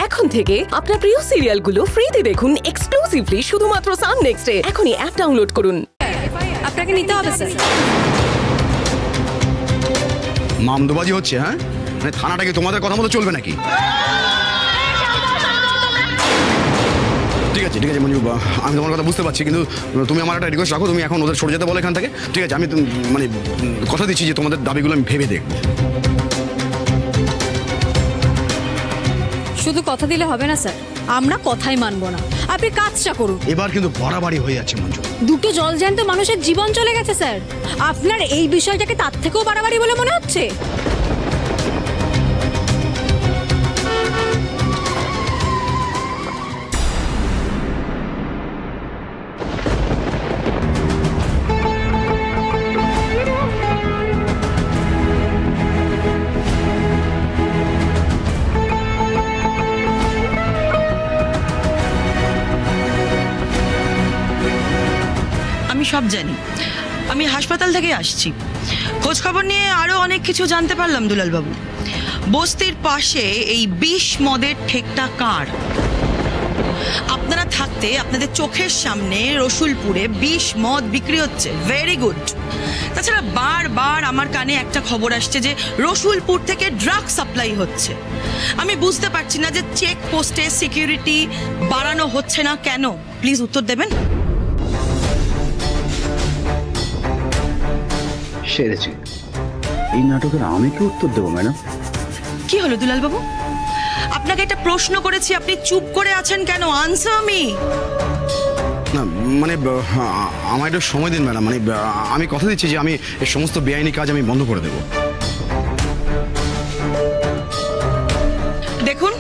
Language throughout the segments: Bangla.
এখন থেকে আপনার প্রিয় সিরিয়ালগুলো ফ্রিতে দেখুন এক্সক্লুসিভলি শুধুমাত্র সান নেক্সটে। এখনই অ্যাপ ডাউনলোড করুন। আপনাকে নিতে হবে স্যার। মামদোবাজি হচ্ছে, হ্যাঁ? মানে থানাটাকে তোমাদের কথা মতো চলবে নাকি? ঠিক আছে ঠিক আছে মঞ্জু, আমি তোমার কথা বুঝতে পারছি, কিন্তু তুমি আমার একটা রিকোয়েস্ট রাখো, তুমি এখন ওদের সরে যেতে বলো এখান থেকে, ঠিক আছে? আমি মানে কথা দিচ্ছি যে তোমাদের দাবিগুলো আমি ভেবে দেখবো। শুধু কথা দিলে হবে না স্যার, আমরা কথাই মানবো না, আপনি কাজটা করুন। এবার কিন্তু বাড়াবাড়ি হয়ে যাচ্ছে মঞ্জু। দুটো জলজ্যান্ত মানুষের জীবন চলে গেছে স্যার, আপনার এই বিষয়টাকে তার থেকেও বাড়াবাড়ি বলে মনে হচ্ছে? আমি সব জানি, আমি হাসপাতাল থেকে আসছি, খোঁজ খবর নিয়ে আরো অনেক কিছু জানতে পারলাম দুলালবাবু। বস্তির পাশে এই ২০ মদের ঠেকটা কার? আপনারা থাকতে আপনাদের চোখের সামনে রসুলপুরে ২০ মদ বিক্রি হচ্ছে, ভেরি গুড। তাছাড়া বারবার আমার কানে একটা খবর আসছে যে রসুলপুর থেকে ড্রাগ সাপ্লাই হচ্ছে। আমি বুঝতে পারছি না যে চেক পোস্টে সিকিউরিটি বাড়ানো হচ্ছে না কেন, প্লিজ উত্তর দেবেন। সেরেছি, এই নাটকের আমি কি উত্তর দেবো ম্যাডাম? কি হলো দুলালবাবু, আপনাকে একটা প্রশ্ন করেছি, আপনি চুপ করে আছেন কেন? Answer me. না মানে আমার একটু সময় দিন ম্যাডাম, মানে আমি কথা দিচ্ছি যে আমি এই সমস্ত বেআইনি কাজ আমি বন্ধ করে দেবো। দেখুন,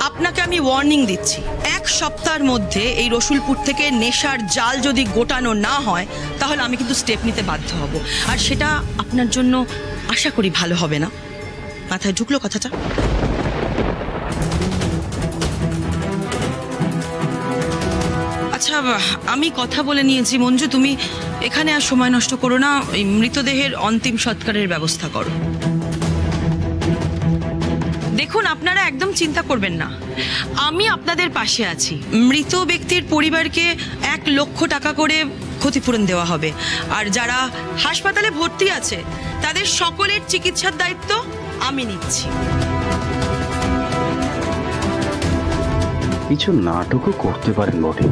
আপনাকে আমি ওয়ার্নিং দিচ্ছি, 1 সপ্তাহের মধ্যে এই রসুলপুর থেকে নেশার জাল যদি গোটানো না হয় তাহলে আমি কিন্তু স্টেপ নিতে বাধ্য হব, আর সেটা আপনার জন্য আশা করি ভালো হবে না। মাথায় ঢুকলো কথাটা? আচ্ছা, আমি কথা বলে নিয়েছি মঞ্জু, তুমি এখানে আর সময় নষ্ট করো না, এই মৃতদেহের অন্তিম সৎকারের ব্যবস্থা করো। দেখুন, আপনারা একদম চিন্তা করবেন না, আমি আপনাদের পাশে আছি। মৃত ব্যক্তির পরিবারকে 1 লক্ষ টাকা করে ক্ষতিপূরণ দেওয়া হবে, আর যারা হাসপাতালে ভর্তি আছে তাদের সকলের চিকিৎসার দায়িত্ব আমি নিচ্ছি। কিছু নাটকও করতে পারেন বটে,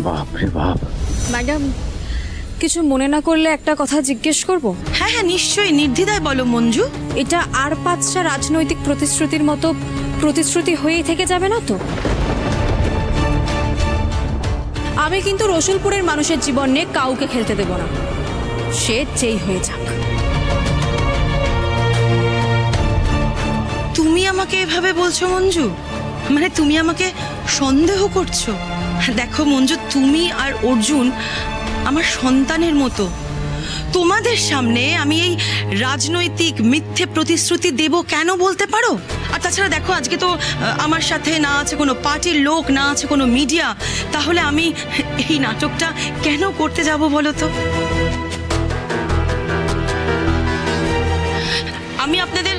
বাপরে বাপ। ম্যাডাম, কিছু মনে না করলে একটা কথা জিজ্ঞেস করব? হ্যাঁ হ্যাঁ, নিশ্চয়ই, নির্দ্বিধায় বলো মঞ্জু। এটা আর 5টা রাজনৈতিক প্রতিশ্রুতির মতো প্রতিশ্রুতি হয়েই থেকে যাবে না তো? আমি কিন্তু রসুলপুরের মানুষের জীবন নিয়ে কাউকে খেলতে দেব না, সে যেই হয়ে যাক। তুমি আমাকে এভাবে বলছো মঞ্জু? মানে তুমি আমাকে সন্দেহ করছো? দেখো মঞ্জু, তুমি আর অর্জুন আমার সন্তানের মতো, তোমাদের সামনে আমি এই রাজনৈতিক মিথ্যে প্রতিশ্রুতি দেব কেন বলতে পারো? আর তাছাড়া দেখো, আজকে তো আমার সাথে না আছে কোনো পার্টির লোক, না আছে কোনো মিডিয়া, তাহলে আমি এই নাটকটা কেন করতে যাব বলো তো? আমি আপনাদের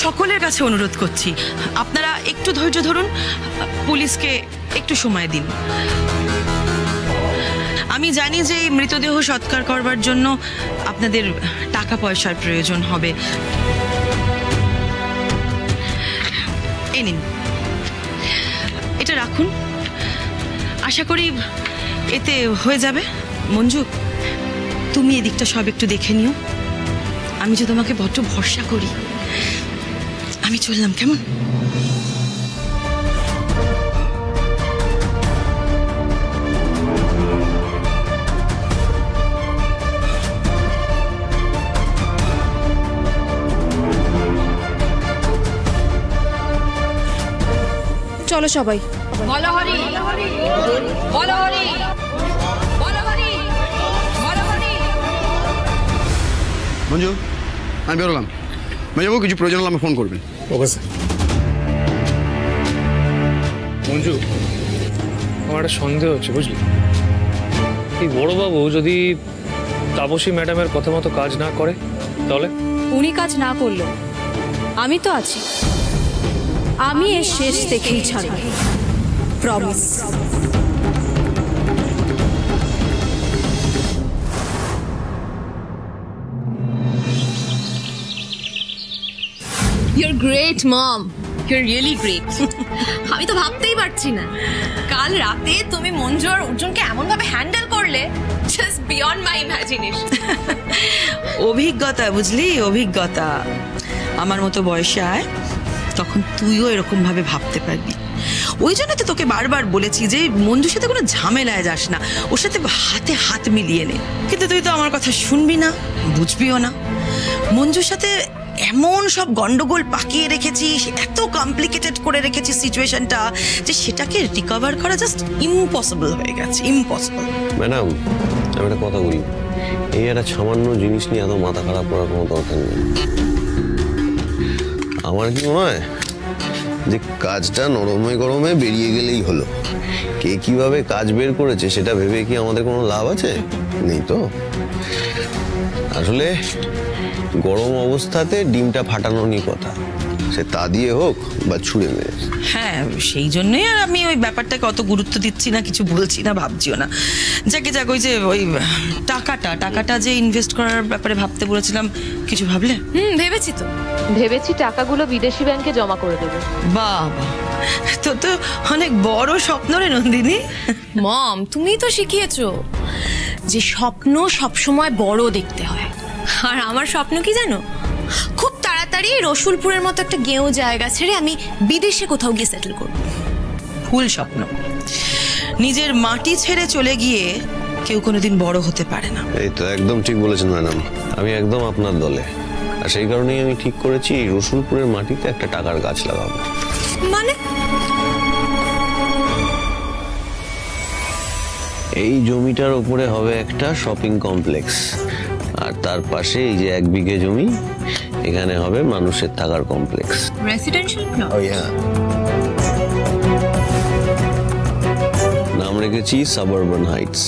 সকলের কাছে অনুরোধ করছি, আপনারা একটু ধৈর্য ধরুন, পুলিশকে একটু সময় দিন। আমি জানি যে এই মৃতদেহ সৎকার করবার জন্য আপনাদের টাকা পয়সার প্রয়োজন হবে। এই নিন, এটা রাখুন, আশা করি এতে হয়ে যাবে। মঞ্জু, তুমি এদিকটা সব একটু দেখে নিও, আমি যে তোমাকে বড্ড ভরসা করি। আমি চললাম, কেমন? চলো সবাই। বলো হরি, বলো হরি, বলো হরি, বলো হরি। মঞ্জু, আমি বেরোলাম। মেজাবু, কিছু প্রয়োজন হলে আমি ফোন করবেন। Okay sir. মঞ্জু, আমার একটা সন্দেহ হচ্ছে বুঝলি, এই বড়বাবু যদি তাপসী ম্যাডামের কথা মতো কাজ না করে তাহলে? উনি কাজ না করলো আমি তো আছি, আমি এর শেষ দেখেই ছাড়ব, promise. You're great, Mom. You're really great. আমি তো ভাবতেই পারছি না কাল রাতে তুমি মঞ্জু আর অর্জুনকে এমন ভাবে হ্যান্ডেল করলে, জাস্ট বিয়ন্ড মাই ইমাজিনেশন। অভিজ্ঞতা, বুঝলি, অভিজ্ঞতা। আমার মতো বয়সে আয়, তখন তুইও এরকম ভাবে ভাবতে পারবি। ওই জন্য তো তোকে বারবার বলেছি যে মঞ্জুর সাথে কোনো ঝামেলায় যাস না, ওর সাথে হাতে হাত মিলিয়ে নে। কিন্তু তুই তো আমার কথা শুনবি না, বুঝবিও না। মঞ্জুর সাথে এমন সব গন্ডগোল পাকিয়ে রেখেছিস, এত কমপ্লিকেটেড করে রেখেছিস সিচুয়েশনটা, যে সেটাকে রিকভার করা জাস্ট ইম্পসিবল হয়ে গেছে, ইম্পসিবল। ম্যাডাম, আমি একটা কথা বলি, এই একটা সামান্য জিনিস নিয়ে এত মাথা খারাপ করার কোনো দরকার নেই। আমার কি মনে হয় যে কাজটা নরমে গরমে বেরিয়ে গেলেই হলো। কে কিভাবে কাজ বের করেছে সেটা ভেবে কি আমাদের কোনো লাভ আছে? নেই তো। আসলে গরম অবস্থাতে ডিমটা ফাটানো নিয়ে কথা, সে তা দিয়ে হোক বা ছুঁড়ে মেরে। হ্যাঁ, সেই জন্যই আর আমি ওই ব্যাপারটাকে অত গুরুত্ব দিচ্ছি না, কিছু বলছি না, ভাবছিও না। যাকে যাক, ওই যে ওই টাকাটা যে ইনভেস্ট করার ব্যাপারে ভাবতে বলেছিলাম, কিছু ভাবলে? ভেবেছি তো, ভেবেছি টাকাগুলো বিদেশি ব্যাংকে জমা করে দেবো। বাহ, তো তো অনেক বড় স্বপ্ন রে নন্দিনী। মম তুমি তো শিখিয়েছো যে স্বপ্ন সবসময় বড় দেখতে হয়। আর আমার স্বপ্ন কি জানো? খুব তাড়াতাড়ি রসুলপুরের মতো একটা গেঁয়ো জায়গা ছেড়ে আমি বিদেশে কোথাও গিয়ে সেটেল করব। ভুল স্বপ্ন। নিজের মাটি ছেড়ে চলে গিয়ে কেউ কোনোদিন বড় হতে পারে না। এই তো একদম ঠিক বলেছেন ম্যাডাম, আমি একদম আপনার দলে। আর সেই কারণেই আমি ঠিক করেছি এই রসুলপুরের মাটিতে একটা টাকার গাছ লাগাবো। মানে? এই জমিটার উপরে হবে একটা শপিং কমপ্লেক্স, আর তার পাশে এই যে 1 বিঘে জমি, এখানে হবে মানুষের থাকার কমপ্লেক্স, রেসিডেন্সিয়াল প্লট। নাম রেখেছি সাবারবান হাইটস।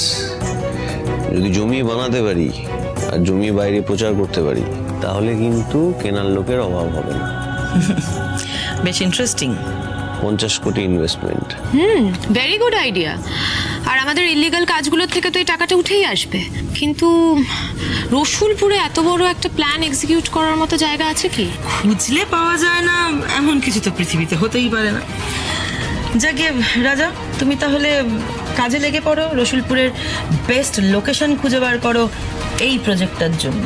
যদি জমি বানাতে পারি আর জমি বাইরে প্রচার করতে পারি, তাহলে কিন্তু কেনার লোকের অভাব হবে না। বেশ ইন্টারেস্টিং। 50 কোটি ইনভেস্টমেন্ট। Very good idea. আর আমাদের ইলিগাল কাজগুলোর থেকে তো এই টাকাটা উঠেই আসবে। কিন্তু রসুলপুরে এত বড় একটা প্ল্যান এক্সিকিউট করার মতো জায়গা আছে কি? খুঁজলে পাওয়া যায় না এমন কিছু তো পৃথিবীতে হতেই পারে না। যাকে রাজা, তুমি তাহলে কাজে লেগে পড়ো, রসুলপুরের বেস্ট লোকেশন খুঁজে বার করো এই প্রজেক্টটার জন্য।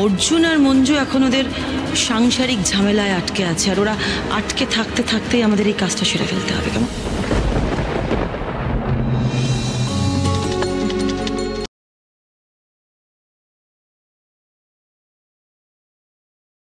অর্জুন আর মঞ্জু এখন ওদের সাংসারিক ঝামেলায় আটকে আছে, আর ওরা আটকে থাকতে থাকতেই আমাদের এই কাজটা সেরে ফেলতে হবে। কেমন?